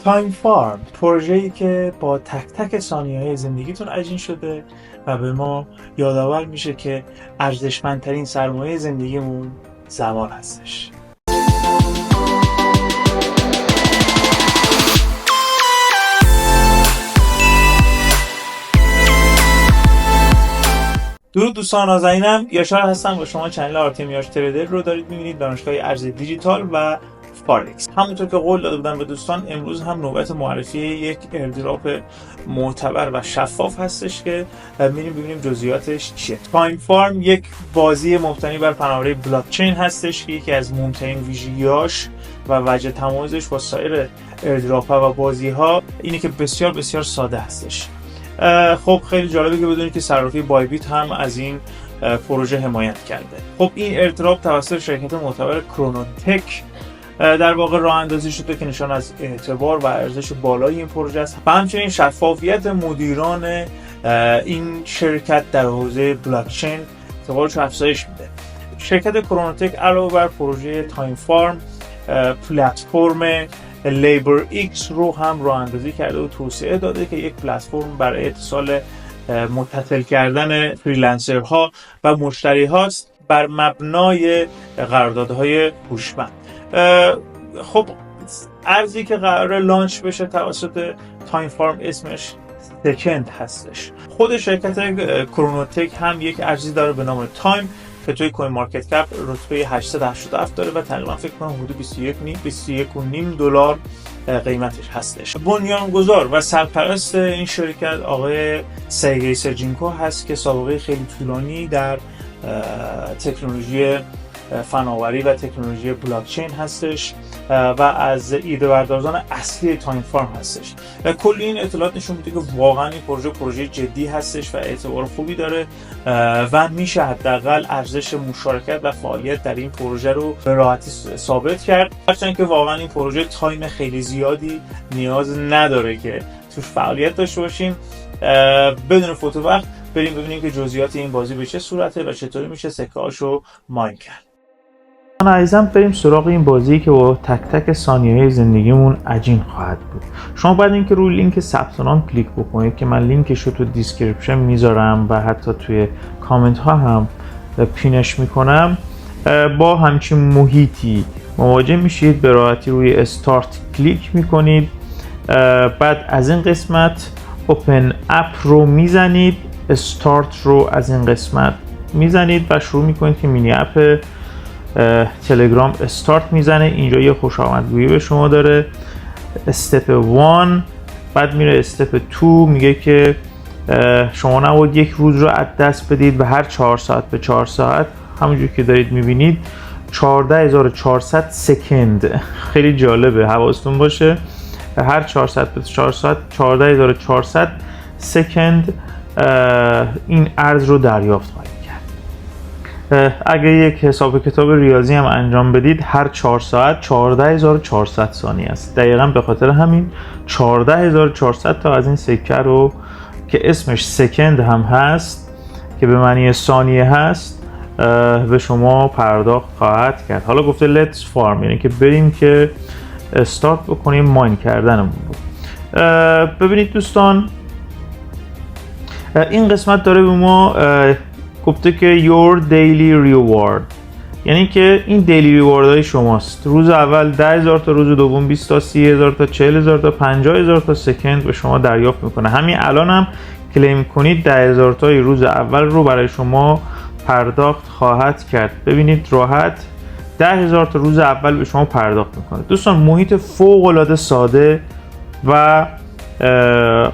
تایم فارم پروژه‌ای که با تک تک ثانیه‌های زندگیتون عجین شده و به ما یادآور میشه که ارزشمندترین سرمایه زندگیمون زمان هستش. درود دوستان نازنینم، یاشار هستم و شما چنل آرتیم یاش تریدر رو دارید می‌بینید، دانشگاه ارز دیجیتال و فارکس. همونطور که قول داده بودم به دوستان، امروز هم نوبت معرفی یک ایردراپ معتبر و شفاف هستش که میریم ببینیم جزئیاتش چیه. تایم فارم یک بازی مبتنی بر فناوری بلاک چین هستش که یکی از مهمترین ویژگی‌هاش و وجه تمایزش با سایر ایردراپ‌ها و بازی‌ها اینه که بسیار بسیار ساده هستش. خب خیلی جالبه که بدونید که صرافی بایبیت هم از این پروژه حمایت کرده. خب این ایردراپ توسط شرکت معتبر کرونوتک در واقع راه اندازی شده که نشان از اعتبار و ارزش بالای این پروژه است و همچنین شفافیت مدیران این شرکت در حوزه بلاک چین اعتبارش رو افزایش میده. شرکت کرونوتک علاوه بر پروژه تایم فارم، پلتفرم لیبر ایکس رو هم راه اندازی کرده و توسعه داده که یک پلتفرم برای اتصال متصل کردن فریلنسرها و مشتری هاست بر مبنای قراردادهای هوشمند. خب ارزی که قراره لانچ بشه توسط تایم فارم اسمش سکند هستش. خود شرکت کرونوتک هم یک ارزی داره به نام تایم که توی کوین مارکت کپ رتبه 887 داره و تقریبا فکر کنم حدود 21.5 دلار قیمتش هستش. بنیانگذار و سرپرست این شرکت آقای سرگئی سرجینکو هست که سابقه خیلی طولانی در تکنولوژی فناوری و تکنولوژی بلاک چین هستش و از ایده پردازان اصلی تایم فارم هستش. کلی این اطلاعات نشون میده که واقعا این پروژه جدی هستش و اعتبار خوبی داره و میشه حداقل ارزش مشارکت و فعالیت در این پروژه رو به راحتی ثابت کرد، هرچند که واقعا این پروژه تایم خیلی زیادی نیاز نداره که توش فعالیت داشته باشیم. بدون فوت وقت بریم ببینیم که جزئیات این بازی به چه صورته و چطوری میشه سکه‌هاشو ماین کرد. عزیزم بریم سراغ این بازی که با تک تک ثانیه‌های زندگیمون عجین خواهد بود. شما بعد اینکه روی لینک ثبت نام کلیک بکنید که من لینکش رو تو دیسکریپشن میذارم و حتی توی کامنت ها هم پینش میکنم، با همچین محیطی مواجه میشید. به راحتی روی استارت کلیک میکنید، بعد از این قسمت اوپن اپ رو میزنید، استارت رو از این قسمت میزنید و شروع میکنید که مینی اپ تلگرام استارت میزنه. اینجا یه خوش آمدگویی به شما داره، استپ 1، بعد میره استپ 2، میگه که شما نباید یک روز رو از دست بدید و هر 4 ساعت به 4 ساعت، همونجور که دارید میبینید 14400 سکند. خیلی جالبه، حواستون باشه هر 4 ساعت به 4 ساعت 14400 سکند این ارز رو دریافت کنید. اگه یک حساب کتاب ریاضی هم انجام بدید، هر 4 ساعت 14400 ثانیه است. دقیقاً به خاطر همین 14400 تا از این سکه رو که اسمش سکند هم هست که به معنی ثانیه هست به شما پرداخت خواهد کرد. حالا گفته let's farm، یعنی که بریم که استارت بکنیم ماین کردنمون رو. ببینید دوستان، این قسمت داره به ما گفته که your daily reward، یعنی که این دیلی ریوارد های شماست. روز اول 10,000 تا، روز دوم 20 تا، 30,000 تا، 40,000 تا، 50,000 تا سکند به شما دریافت میکنه. همین الان هم کلیم کنید 10,000 تای روز اول رو برای شما پرداخت خواهد کرد. ببینید راحت 10,000 تا روز اول به شما پرداخت میکنه. دوستان محیط فوق العاده ساده و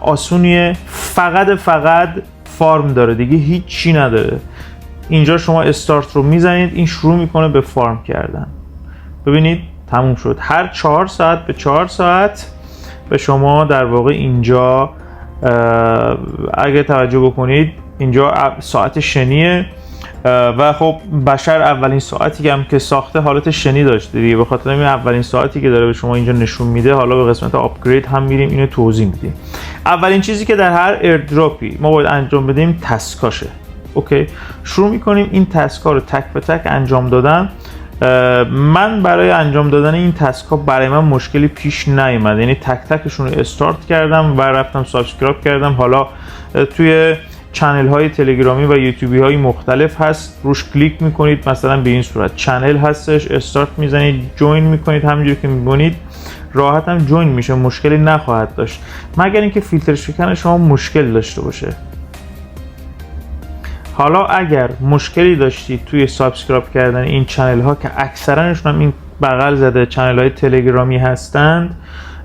آسونیه، فقط فارم داره دیگه، هیچ چی نداره. اینجا شما استارت رو میزنید، این شروع میکنه به فارم کردن. ببینید تموم شد. هر 4 ساعت به 4 ساعت به شما در واقع اینجا اگه توجه بکنید اینجا ساعت شنیه و خب بشر اولین ساعتی هم که ساخته حالت شنی داشته دیگه، به خاطر همین اولین ساعتی که داره به شما اینجا نشون میده. حالا به قسمت آپگرید هم میریم اینو توضیح میدیم. اولین چیزی که در هر ایردراپی ما باید انجام بدیم تسکاشه. اوکی، شروع میکنیم این تسکا رو تک به تک انجام دادن. من برای انجام دادن این تسک ها برای من مشکلی پیش نیامد، یعنی تک تکشون رو استارت کردم و رفتم سابسکرایب کردم. حالا توی چنل های تلگرامی و یوتیوبی های مختلف هست، روش کلیک میکنید مثلا به این صورت چنل هستش، استارت میزنید، جوین میکنید، همینجوری که میبینید راحت هم جوین میشه، مشکلی نخواهد داشت مگر اینکه فیلتر شکن شما مشکل داشته باشه. حالا اگر مشکلی داشتید توی سابسکرایب کردن این چنل ها که اکثرانشون هم این بغل زده چنل های تلگرامی هستند،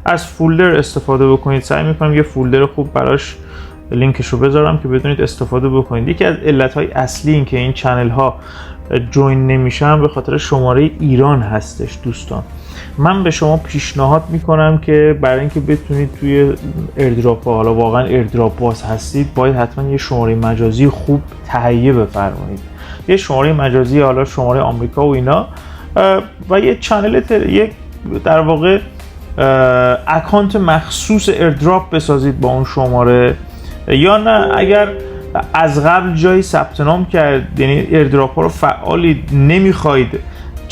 از فولدر استفاده بکنید. سعی میکنم یه فولدر خوب براش لینکش رو بذارم که بتونید استفاده بکنید. یکی از علتهای اصلی این که این چنل ها جوین نمیشن به خاطر شماره ایران هستش. دوستان من به شما پیشنهاد میکنم که برای اینکه بتونید توی ایردراپ ها، حالا واقعا ایردراپ باز هستید، باید حتما یه شماره مجازی خوب تهیه بفرمایید. یه شماره مجازی، حالا شماره آمریکا و اینا، و یه چنل یک در واقع اکانت مخصوص ایردراپ بسازید با اون شماره. یا نه اگر از قبل جایی ثبت نام کرد، یعنی ایردراپ ها رو فعالید، نمیخواید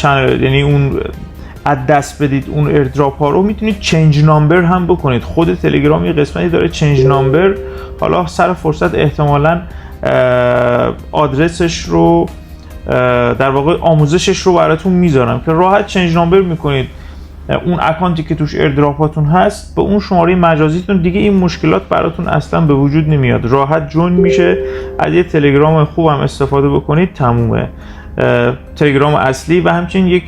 یعنی اون از دست بدید اون ایردراپ ها رو، میتونید چنج نامبر هم بکنید. خود تلگرام یه قسمتی داره چنج نامبر، حالا سر فرصت احتمالاً آدرسش رو در واقع آموزشش رو براتون میذارم که راحت چنج نامبر میکنید اون اکانتی که توش ایردراپاتون هست به اون شماره مجازیتون، دیگه این مشکلات براتون اصلا به وجود نمیاد، راحت جوین میشه. از یه تلگرام خوب هم استفاده بکنید تمومه. تلگرام اصلی و همچنین یک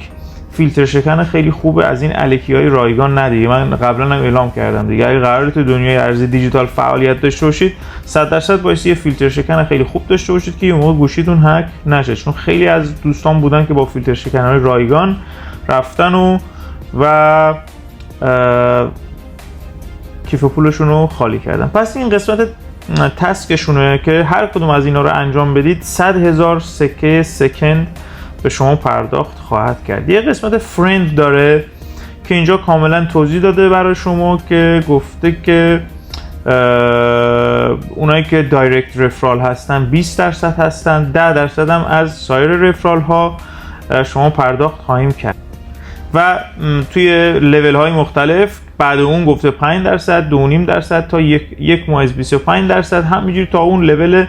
فیلتر شکن خیلی خوبه، از این الکی‌های رایگان ندید. من قبلا هم اعلام کردم دیگه، اگه قراره تو دنیای ارز دیجیتال فعالیت داشته باشید 100% باید یه فیلتر شکن خیلی خوب داشته باشید که اون موقع گوشیتون هک نشه، چون خیلی از دوستان بودن که با فیلتر شکن‌های رایگان رفتن و کیف پولشون رو خالی کردن. پس این قسمت تسکشونه که هر کدوم از اینا رو انجام بدید 100,000 سکه سکند به شما پرداخت خواهد کرد. یه قسمت فرند داره که اینجا کاملا توضیح داده برای شما که گفته که اونایی که دایرکت رفرال هستن 20% هستن، 10% هم از سایر رفرال ها شما پرداخت خواهیم کرد و توی لیول های مختلف بعد اون گفته 5%، 2.5% تا 1 ممیز 25%، همینجوری تا اون لیول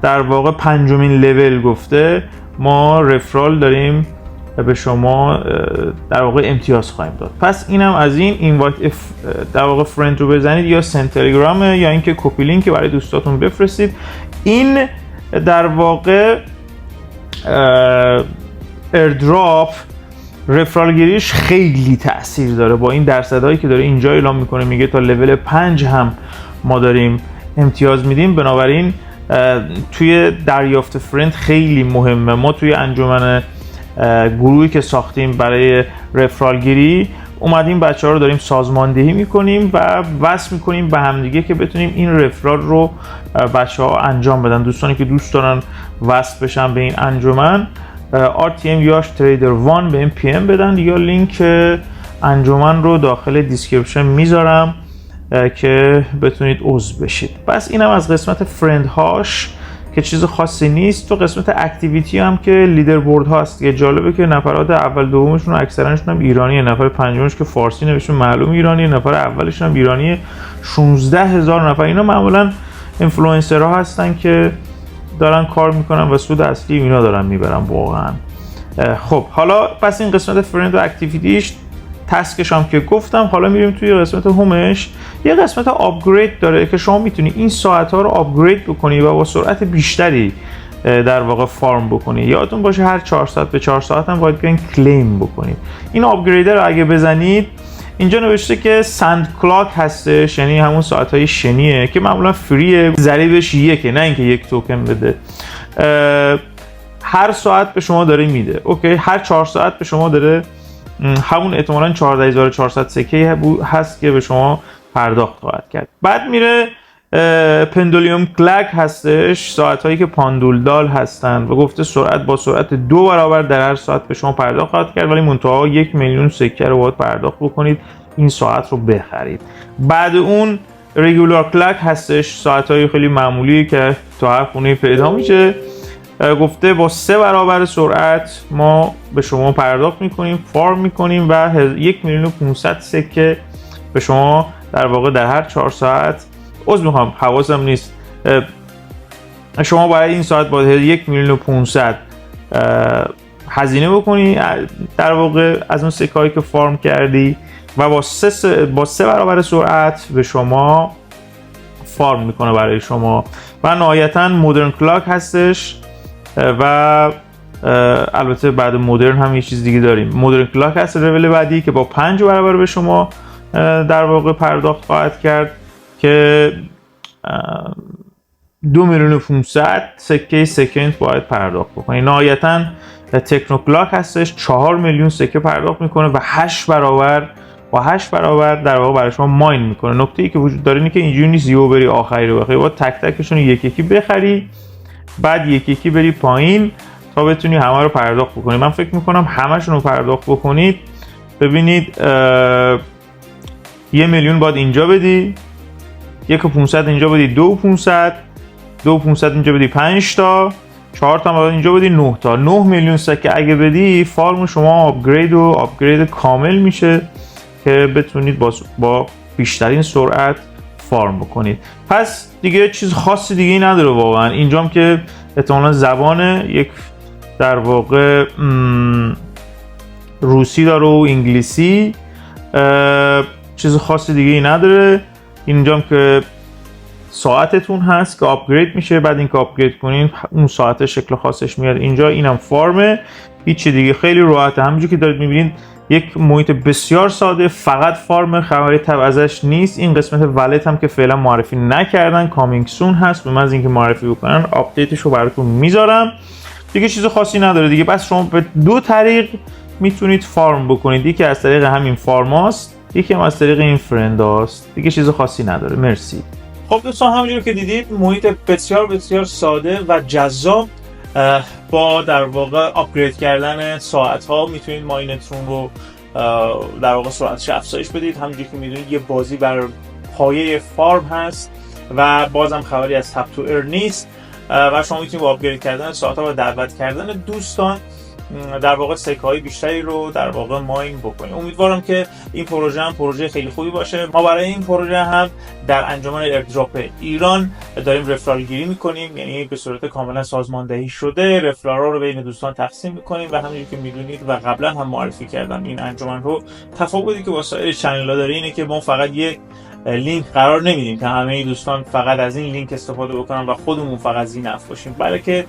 در واقع پنجمین لیول گفته ما رفرال داریم به شما در واقع امتیاز خواهیم داد. پس اینم از این اینوایت در واقع فرند رو بزنید، یا سند تلگرام یا اینکه کپی لینک برای دوستاتون بفرستید. این در واقع ایردراپ رفرال گیریش خیلی تأثیر داره. با این درصدهایی که داره اینجا اعلام میکنه، میگه تا لول 5 هم ما داریم امتیاز میدیم، بنابراین توی دریافت فرند خیلی مهمه. ما توی انجمن گروهی که ساختیم برای رفرال گیری اومدیم بچه ها رو داریم سازماندهی میکنیم و وصل میکنیم به همدیگه که بتونیم این رفرال رو بچه ها انجام بدن. دوستانی که دوست دارن وصل بشن به این انجمن RTM یاش تریدر 1 به این پی ام بدن، یا لینک انجمن رو داخل دیسکریپشن میذارم که بتونید عضو بشید. بس اینم از قسمت فرند هاش که چیز خاصی نیست. تو قسمت اکتیویتی هم که لیدر بورد هاست که جالبه که نفرات اول دومشون اکثرشون هم ایرانیه، نفر پنجمش که فارسی نوشته معلوم ایرانیه، نفر اولش هم ایرانیه. 16,000 نفر اینا معمولا اینفلوئنسرها هستن که دارن کار میکنن و سود اصلی اینا دارن میبرن واقعا. خب حالا پس این قسمت فرند و اکتیویتیش تسکش هم که گفتم. حالا میریم توی قسمت هومش. یه قسمت آپگرید داره که شما میتونی این ساعت ها رو آپگرید بکنی و با سرعت بیشتری در واقع فارم بکنی. یادتون باشه هر 4 ساعت به 4 ساعت هم باید بیان کلیم بکنید. این آپگریدر رو اگه بزنید اینجا نوشته که سند کلاک هستش، یعنی همون ساعت های شنیه که معمولا فریه، ضریبش 1، نه اینکه 1 توکن بده. هر ساعت به شما داره میده. اوکی، هر 4 ساعت به شما داره همون احتمالاً 14,400 سکه هست که به شما پرداخت خواهد کرد. بعد میره پندولیوم کلاک هستش، ساعت هایی که پاندولدال هستن و گفته سرعت با سرعت 2 برابر در هر ساعت به شما پرداخت خواهد کرد، ولی منتها 1,000,000 سکه رو باید پرداخت بکنید این ساعت رو بخرید. بعد اون ریگولار کلاک هستش، ساعت های خیلی معمولی که تو هر خونه پیدا میشه گفته با 3 برابر سرعت ما به شما پرداخت میکنیم، فارم میکنیم و 1,500,000 سکه به شما در واقع در هر 4 ساعت، عذر میخوام حواسم نیست، شما باید این ساعت باید 1,500,000 هزینه بکنی در واقع از اون سکه هایی که فارم کردی و با 3 برابر سرعت به شما فارم میکنه برای شما. و نهایتا مدرن کلاک هستش و البته بعد مدرن هم یه چیز دیگه داریم، مدرن کلاک هست لول بعدی که با 5 برابر به شما در واقع پرداخت خواهد کرد که 2,500,000 سکه سکند باید پرداخت بکنی. نهایتا تکنو کلاک هستش 4 میلیون سکه پرداخت میکنه و 8 برابر در واقع برای شما ماین میکنه. نکته ای که وجود داره اینه که اینجوری نیست یهو بری آخری رو بخری، باید تک تکشون یک یکی بخری، بعد یک یکی بری پایین تا بتونی همه رو پرداخت بکنی. من فکر میکنم همشون رو پرداخت بکنید، ببینید 1,000,000 باید اینجا بدی، 1,500,000 اینجا بدی، 2,500 اینجا بدی 5 تا، 4 تا باید اینجا بدی 9 تا. 9 میلیون سکه اگه بدی فارم شما آپگرید کامل میشه که بتونید با بیشترین سرعت فارم بکنید. پس دیگه چیز خاصی دیگه ای نداره واقعا. اینجام که احتمالاً زبان یک در واقع روسی داره و انگلیسی، چیز خاصی دیگه ای نداره. اینجام که ساعتتون هست که آپگرید میشه، بعد اینکه آپگرید کنین اون ساعت شکل خاصش میاد اینجا. اینم فارمه، هیچ دیگه، خیلی راحته. همونجوری که دارید میبینید یک محیط بسیار ساده، فقط فارم، خبری تب ازش نیست. این قسمت ولت هم که فعلا معرفی نکردن، کامینگ سون هست، به من از اینکه معرفی بکنن آپدیتش رو براتون میذارم. دیگه چیز خاصی نداره دیگه. بس شما به 2 طریق میتونید فارم بکنید، یکی از طریق همین فارماست، یکی هم از طریق این فرنداست. دیگه چیز خاصی نداره. مرسی. خب دوستان، همونجور که دیدید محیط بسیار بسیار ساده و جذاب، با در واقع آپگرید کردن ساعت ها میتونید ماینتون رو در واقع سرعتش افزایش بدید. همونجوری که میدونید یه بازی بر پایه فارم هست و بازم خبری از تپ تو ارن نیست و شما میتونید با آپگرید کردن ساعت ها و دعوت کردن دوستان در واقع سکه های بیشتری رو در واقع ماین بکنید. امیدوارم که این پروژه هم پروژه خیلی خوبی باشه. ما برای این پروژه هم در انجمن ایردراپ ایران داریم رفرال گیری میکنیم، یعنی به صورت کاملا سازماندهی شده رفرال رو بین دوستان تقسیم میکنیم و همونجوری که میدونید و قبلا هم معرفی کردم این انجمن رو، تفاوتی که با سایر چنل ها داره اینه که ما فقط یک لینک قرار نمیدیم که همه دوستان فقط از این لینک استفاده بکنن و خودمون فقط زینف باشیم، بلکه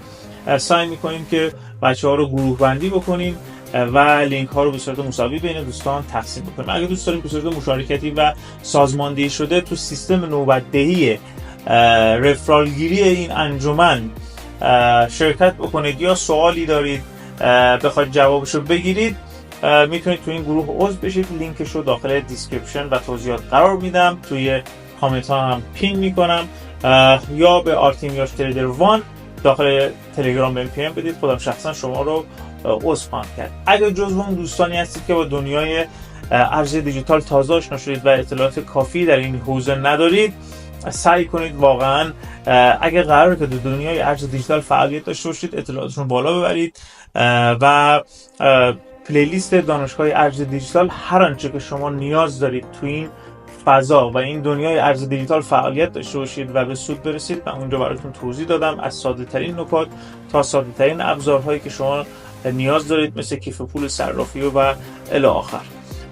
سعی میکنیم که بچه‌ها رو گروه بندی بکنیم و لینک ها رو به صورت مساوی بین دوستان تقسیم بکنیم. اگه دوست داریم به صورت مشارکتی و سازماندهی شده تو سیستم نوبت‌دهی رفرال گیری این انجمن شرکت بکنید یا سوالی دارید بخواید جوابشو بگیرید، میتونید تو این گروه عضو بشید. لینکش رو داخل دیسکریپشن و توضیحات قرار میدم، توی کامنت ها هم پین میکنم، یا به آرتمیاش تریدر 1 داخل تلگرام بهم پی ام بدید، خودم شخصا شما رو عضو خواهم کرد. اگر جزو اون دوستانی هستید که با دنیای ارز دیجیتال تازه آشنا شدید و اطلاعات کافی در این حوزه ندارید، سعی کنید واقعا اگر قراره که در دنیای ارز دیجیتال فعالیت داشته باشید اطلاعاتتون بالا ببرید و پلیلیست دانشگاه ارز دیجیتال هر آنچه که شما نیاز دارید تو این فضا و این دنیای ارز دیجیتال فعالیت داشته باشید و به سود برسید، من اونجا براتون توضیح دادم از ساده ترین نکات تا ساده ترین ابزارهایی که شما نیاز دارید مثل کیف پول صرافی و الی آخر.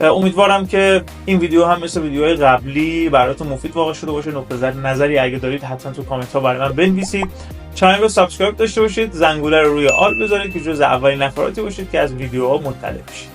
امیدوارم که این ویدیو هم مثل ویدیوهای قبلی براتون مفید واقع شده باشه. نقطه نظری اگه دارید حتما تو کامنت ها برای من بنویسید. چنل رو سابسکرایب داشته باشید، زنگوله رو روی آل بذارید که جز اولین نفراتی باشید که از ویدیوها مطلع بشید.